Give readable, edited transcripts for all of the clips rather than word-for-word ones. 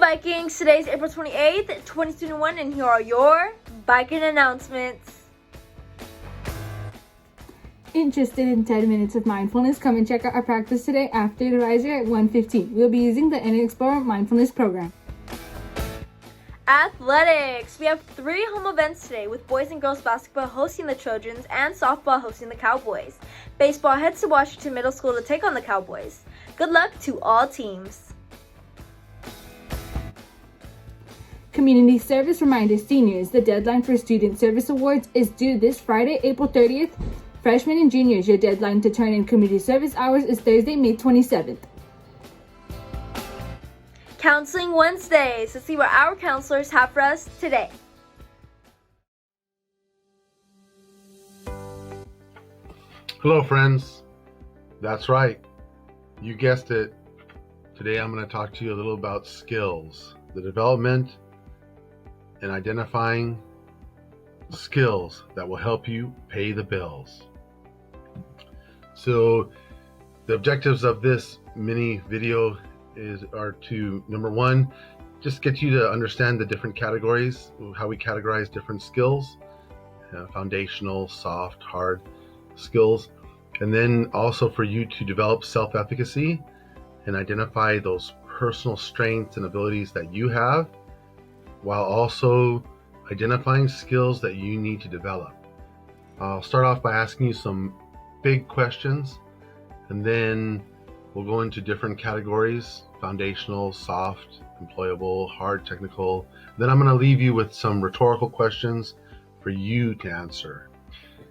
Vikings! Today is April 28th, 2021, and here are your Viking announcements. Interested in 10 minutes of mindfulness? Come and check out our practice today after the riser at 1:15. We'll be using the Explore Mindfulness program. Athletics! We have 3 home events today, with boys and girls basketball hosting the Trojans and softball hosting the Cowboys. Baseball heads to Washington Middle School to take on the Cowboys. Good luck to all teams. Community service reminder: seniors, the deadline for student service awards is due this Friday, April 30th. Freshmen and juniors, your deadline to turn in community service hours is Thursday, May 27th. Counseling Wednesdays. Let's see what our counselors have for us today. Hello friends, that's right, you guessed it. Today I'm going to talk to you a little about skills, the development and identifying skills that will help you pay the bills. So the objectives of this mini video are to, number one, just get you to understand the different categories, how we categorize different skills, foundational, soft, hard skills, and then also for you to develop self-efficacy and identify those personal strengths and abilities that you have, while also identifying skills that you need to develop. I'll start off by asking you some big questions, and then we'll go into different categories: foundational, soft, employable, hard, technical. Then I'm going to leave you with some rhetorical questions for you to answer.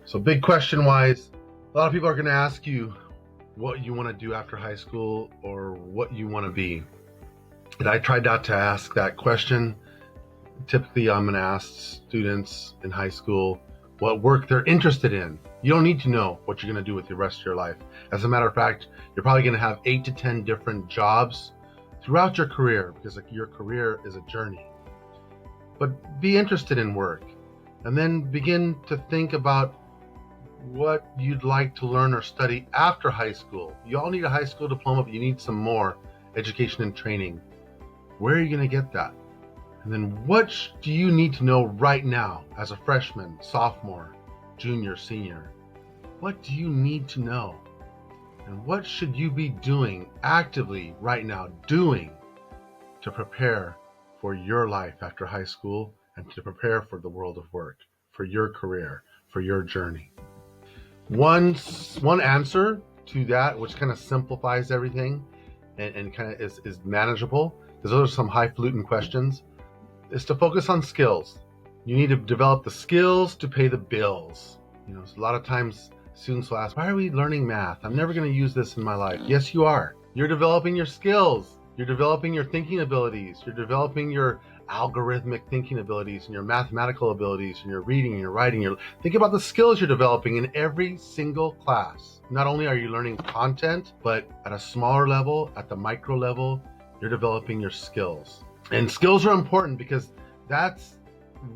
So big question wise, a lot of people are going to ask you what you want to do after high school or what you want to be. And I tried not to ask that question. Typically, I'm going to ask students in high school what work they're interested in. You don't need to know what you're going to do with the rest of your life. As a matter of fact, you're probably going to have 8 to 10 different jobs throughout your career, because your career is a journey. But be interested in work, and then begin to think about what you'd like to learn or study after high school. You all need a high school diploma, but you need some more education and training. Where are you going to get that? And then what do you need to know right now as a freshman, sophomore, junior, senior? What do you need to know? And what should you be doing actively right now, to prepare for your life after high school and to prepare for the world of work, for your career, for your journey? One answer to that, which kind of simplifies everything and kind of is manageable, because those are some highfalutin questions, is to focus on skills. You need to develop the skills to pay the bills. A lot of times students will ask, why are we learning math? I'm never going to use this in my life. Yes, you are. You're developing your skills. You're developing your thinking abilities. You're developing your algorithmic thinking abilities and your mathematical abilities and your reading and your writing. Think about the skills you're developing in every single class. Not only are you learning content, but at a smaller level, at the micro level, you're developing your skills. And skills are important because that's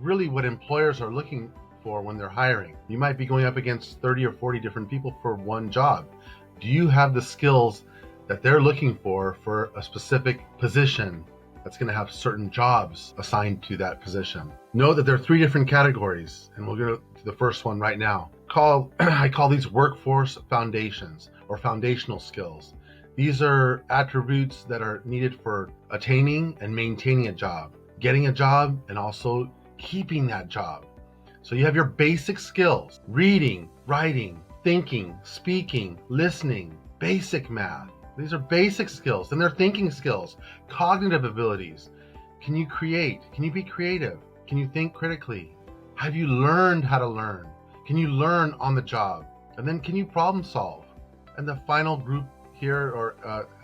really what employers are looking for when they're hiring. You might be going up against 30 or 40 different people for one job. Do you have the skills that they're looking for a specific position that's going to have certain jobs assigned to that position? Know that there are 3 different categories, and we'll go to the first one right now. I call these workforce foundations or foundational skills. These are attributes that are needed for attaining and maintaining a job, getting a job, and also keeping that job. So you have your basic skills: reading, writing, thinking, speaking, listening, basic math. These are basic skills. Then they're thinking skills, cognitive abilities. Can you create? Can you be creative? Can you think critically? Have you learned how to learn? Can you learn on the job? And then can you problem solve? And the final group here or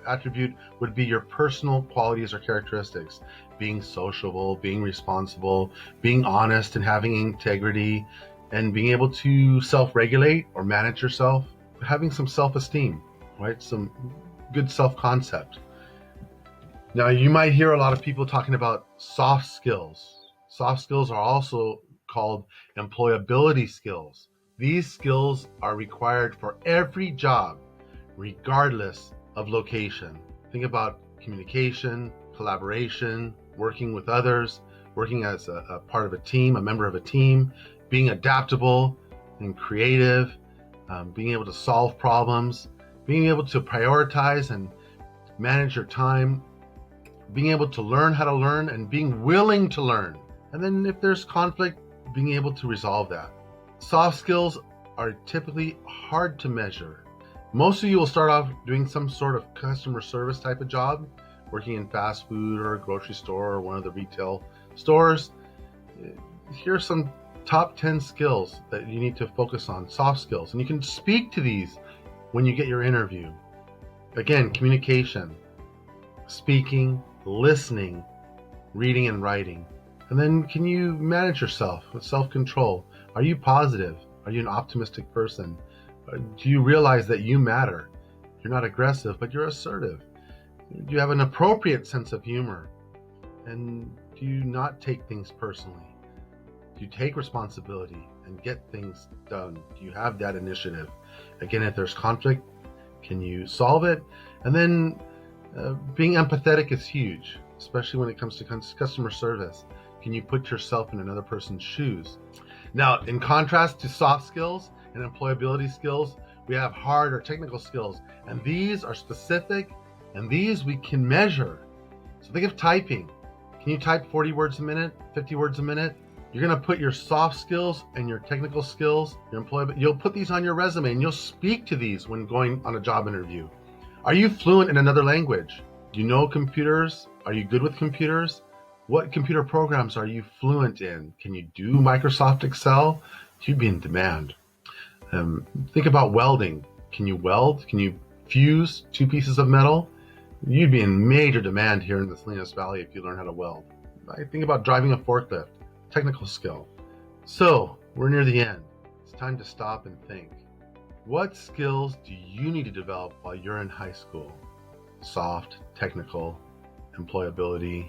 attribute would be your personal qualities or characteristics: being sociable, being responsible, being honest and having integrity, and being able to self-regulate or manage yourself, having some self-esteem, right? Some good self-concept. Now, you might hear a lot of people talking about soft skills. Soft skills are also called employability skills. These skills are required for every job, regardless of location. Think about communication, collaboration, working with others, working as a part of a team, a member of a team, being adaptable and creative, being able to solve problems, being able to prioritize and manage your time, being able to learn how to learn and being willing to learn. And then if there's conflict, being able to resolve that. Soft skills are typically hard to measure. Most of you will start off doing some sort of customer service type of job, working in fast food or a grocery store or one of the retail stores. Here are some top 10 skills that you need to focus on, soft skills, and you can speak to these when you get your interview. Again, communication, speaking, listening, reading and writing. And then can you manage yourself with self-control? Are you positive? Are you an optimistic person? Do you realize that you matter? You're not aggressive, but you're assertive. Do you have an appropriate sense of humor? And do you not take things personally? Do you take responsibility and get things done? Do you have that initiative? Again, if there's conflict, can you solve it? And then being empathetic is huge, especially when it comes to customer service. Can you put yourself in another person's shoes? Now, in contrast to soft skills and employability skills, we have hard or technical skills, and these are specific, and these we can measure. So think of typing. Can you type 40 words a minute, 50 words a minute? You're going to put your soft skills and your technical skills, your employability, you'll put these on your resume, and you'll speak to these when going on a job interview. Are you fluent in another language? Do you know computers? Are you good with computers? What computer programs are you fluent in? Can you do Microsoft Excel? You'd be in demand. Think about welding. Can you weld? Can you fuse two pieces of metal? You'd be in major demand here in the Salinas Valley if you learn how to weld. I think about driving a forklift, technical skill. So we're near the end. It's time to stop and think. What skills do you need to develop while you're in high school? Soft, technical, employability,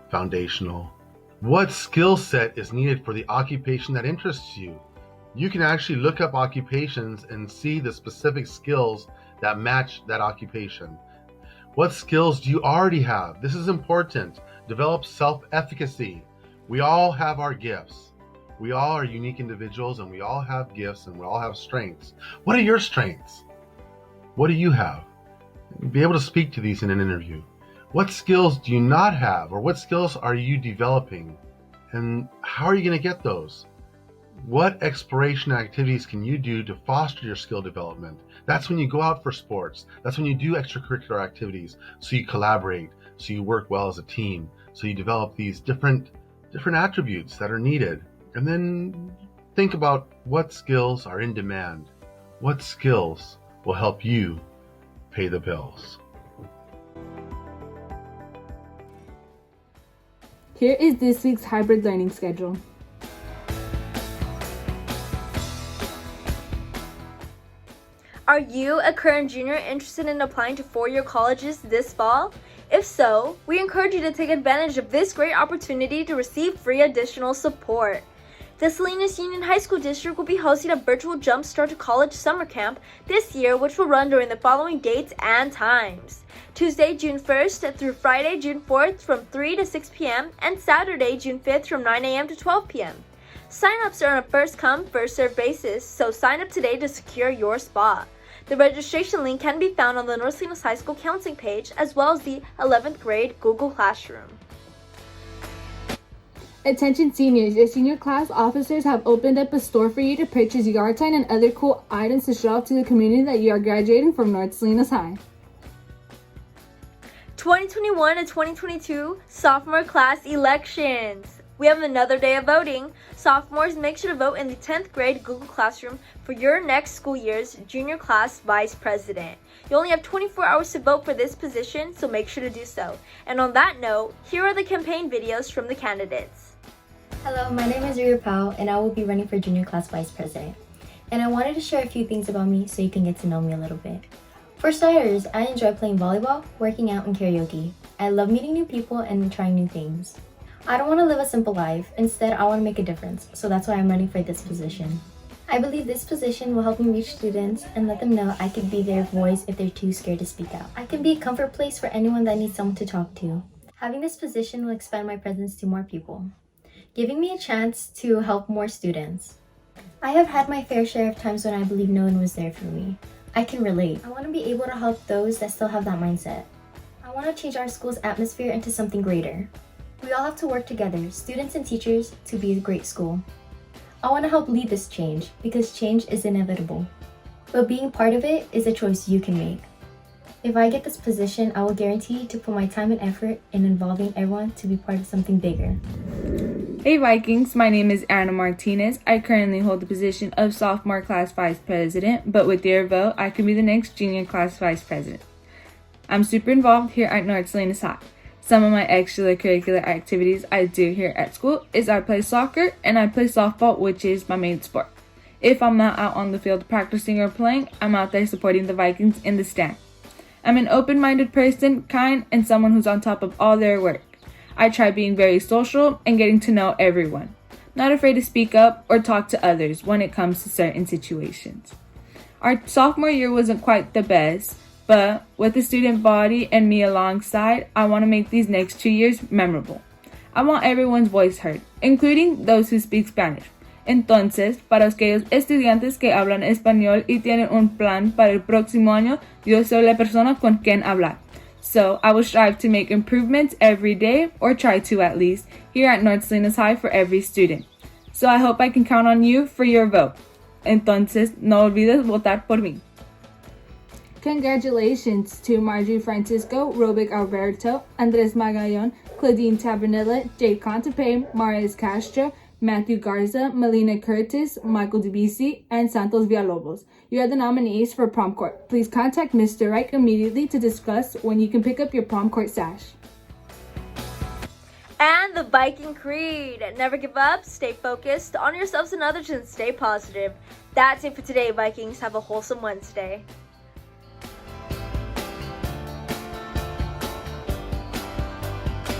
foundational. What skill set is needed for the occupation that interests you? You can actually look up occupations and see the specific skills that match that occupation. What skills do you already have? This is important. Develop self-efficacy. We all have our gifts. We all are unique individuals, and we all have gifts, and we all have strengths. What are your strengths? What do you have? Be able to speak to these in an interview. What skills do you not have, or what skills are you developing? And how are you going to get those? What exploration activities can you do to foster your skill development? That's when you go out for sports. That's when you do extracurricular activities. So you collaborate, so you work well as a team, so you develop these different attributes that are needed. And then think about what skills are in demand. What skills will help you pay the bills? Here is this week's hybrid learning schedule. Are you a current junior interested in applying to four-year colleges this fall? If so, we encourage you to take advantage of this great opportunity to receive free additional support. The Salinas Union High School District will be hosting a virtual Jumpstart to College summer camp this year, which will run during the following dates and times: Tuesday, June 1st through Friday, June 4th from 3 to 6 p.m. and Saturday, June 5th from 9 a.m. to 12 p.m. Sign-ups are on a first-come, first-served basis, so sign up today to secure your spot. The registration link can be found on the North Salinas High School counseling page, as well as the 11th grade Google Classroom. Attention seniors, your senior class officers have opened up a store for you to purchase yard sign and other cool items to show off to the community that you are graduating from North Salinas High. 2021 to 2022 sophomore class elections. We have another day of voting. Sophomores, make sure to vote in the 10th grade Google Classroom for your next school year's junior class vice president. You only have 24 hours to vote for this position, so make sure to do so. And on that note, here are the campaign videos from the candidates. Hello, my name is Ria Powell, and I will be running for junior class vice president. And I wanted to share a few things about me so you can get to know me a little bit. For starters, I enjoy playing volleyball, working out, and karaoke. I love meeting new people and trying new things. I don't want to live a simple life. Instead, I want to make a difference, so that's why I'm running for this position. I believe this position will help me reach students and let them know I can be their voice if they're too scared to speak out. I can be a comfort place for anyone that needs someone to talk to. Having this position will expand my presence to more people, giving me a chance to help more students. I have had my fair share of times when I believe no one was there for me. I can relate. I want to be able to help those that still have that mindset. I want to change our school's atmosphere into something greater. We all have to work together, students and teachers, to be a great school. I want to help lead this change because change is inevitable. But being part of it is a choice you can make. If I get this position, I will guarantee to put my time and effort in involving everyone to be part of something bigger. Hey Vikings, my name is Anna Martinez. I currently hold the position of sophomore class vice president, but with your vote, I can be the next junior class vice president. I'm super involved here at North Salinas High. Some of my extracurricular activities I do here at school is I play soccer and I play softball, which is my main sport. If I'm not out on the field practicing or playing, I'm out there supporting the Vikings in the stand. I'm an open-minded person, kind, and someone who's on top of all their work. I try being very social and getting to know everyone. Not afraid to speak up or talk to others when it comes to certain situations. Our sophomore year wasn't quite the best, but with the student body and me alongside, I want to make these next 2 years memorable. I want everyone's voice heard, including those who speak Spanish. Entonces, para aquellos estudiantes que hablan español y tienen un plan para el próximo año, yo soy la persona con quien hablar. So, I will strive to make improvements every day, or try to at least, here at North Salinas High for every student. So, I hope I can count on you for your vote. Entonces, no olvides votar por mí. Congratulations to Marjorie Francisco, Robic Alberto, Andres Magallon, Claudine Tabernilla, Jade Contepe, Marias Castro, Matthew Garza, Melina Curtis, Michael Debisi, and Santos Villalobos. You are the nominees for prom court. Please contact Mr. Reich immediately to discuss when you can pick up your prom court sash. And the Viking Creed. Never give up, stay focused on yourselves and others, and stay positive. That's it for today, Vikings. Have a wholesome Wednesday.